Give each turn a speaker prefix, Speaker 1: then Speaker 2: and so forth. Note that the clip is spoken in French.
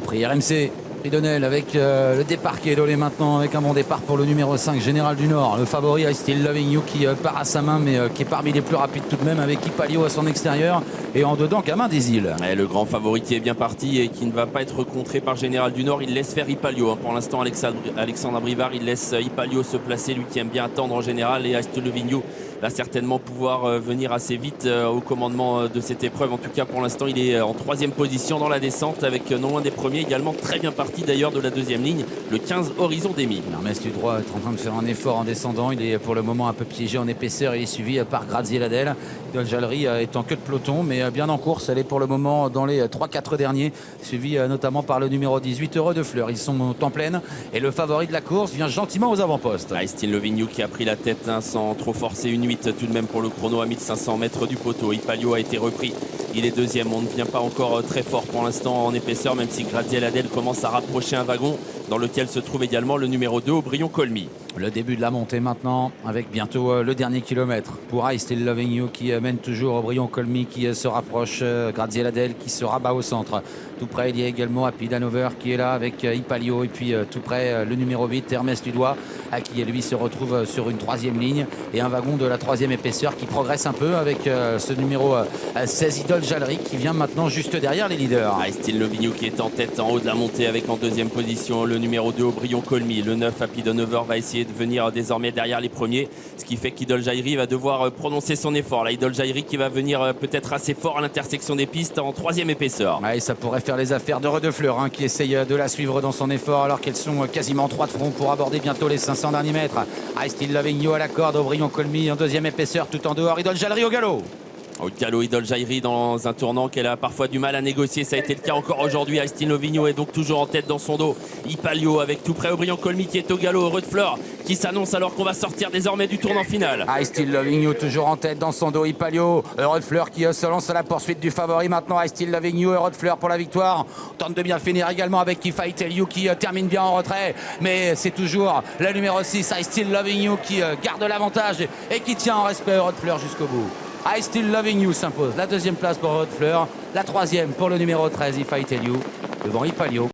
Speaker 1: pris. RMC Pridonel avec le départ qui est donné maintenant, avec un bon départ pour le numéro 5, Général du Nord. Le favori, I Still Loving You, qui part à sa main, mais qui est parmi les plus rapides tout de même, avec Ipalio à son extérieur et en dedans Gamin des Îles.
Speaker 2: Et le grand favori qui est bien parti et qui ne va pas être contré par Général du Nord. Il laisse faire Ipalio. Pour l'instant, Alexandre Abrivard, il laisse Ipalio se placer, lui qui aime bien attendre en général. Et I Still Loving You va certainement pouvoir venir assez vite au commandement de cette épreuve. En tout cas, pour l'instant, il est en 3e position dans la descente, avec non loin des premiers, également très bien parti d'ailleurs de la 2e ligne, le 15 Horizon d'Emi.
Speaker 1: Hermès du droit est en train de faire un effort en descendant. Il est pour le moment un peu piégé en épaisseur. Il est suivi par Graziella-Del. Jallery est en queue de peloton, mais bien en course. Elle est pour le moment dans les 3-4 derniers, suivi notamment par le numéro 18, Heureux de Fleur. Ils sont en pleine et le favori de la course vient gentiment aux avant-postes.
Speaker 2: I Still Loving You qui a pris la tête sans trop forcer, une 8 tout de même pour le chrono à 1500 mètres du poteau. Ipalio a été repris. Il est 2e. On ne vient pas encore très fort pour l'instant en épaisseur, même si Graziella-Del commence à rapprocher un wagon dans lequel se trouve également le numéro 2, Aubryon-Colmy.
Speaker 1: Le début de la montée maintenant, avec bientôt le dernier kilomètre pour I Still Loving You qui mène toujours Aubryon-Colmy, qui se rapproche, Graziella-Del qui se rabat au centre. Tout près, il y a également Happy Hanover qui est là avec Ipalio, et puis tout près le numéro 8, Hermès Ludois, qui lui se retrouve sur une 3e ligne et un wagon de la 3e épaisseur qui progresse un peu avec ce numéro 16, Idole Jallery, qui vient maintenant juste derrière les leaders.
Speaker 2: I Still Loving You qui est en tête en haut de la montée, avec en 2e position le numéro 2, Aubryon-Colmy. Le 9, Happy Hanover, va essayer de venir désormais derrière les premiers, ce qui fait qu'Idole Jallery va devoir prononcer son effort. Là, Idole Jallery qui va venir peut-être assez fort à l'intersection des pistes en 3e épaisseur.
Speaker 1: Ouais, ça pourrait faire les affaires d'Heureux de Fleur, qui essaye de la suivre dans son effort, alors qu'elles sont quasiment 3 de front pour aborder bientôt les 500 derniers mètres. I Still Loving You à la corde, Aubryon-Colmy en 2e épaisseur tout en dehors, Idole Jallery au galop.
Speaker 2: Au galop, Idole Jallery dans un tournant qu'elle a parfois du mal à négocier. Ça a été le cas encore aujourd'hui. I Still Loving You est donc toujours en tête dans son dos. Ipalio avec tout près Aubryon-Colmy qui est au galop. Heureux de Fleur qui s'annonce alors qu'on va sortir désormais du tournant final.
Speaker 1: I Still Loving You toujours en tête dans son dos. Ipalio, Heureux de Fleur qui se lance à la poursuite du favori maintenant. I Still Loving You, Heureux de Fleur pour la victoire. On tente de bien finir également avec If I Tell You qui termine bien en retrait. Mais c'est toujours la numéro 6, I Still Loving You, qui garde l'avantage et qui tient en respect Heureux de Fleur jusqu'au bout. I Still Loving You s'impose. La 2e place pour Heureux de Fleur, la 3e pour le numéro 13, If I Tell You, devant Ipalio.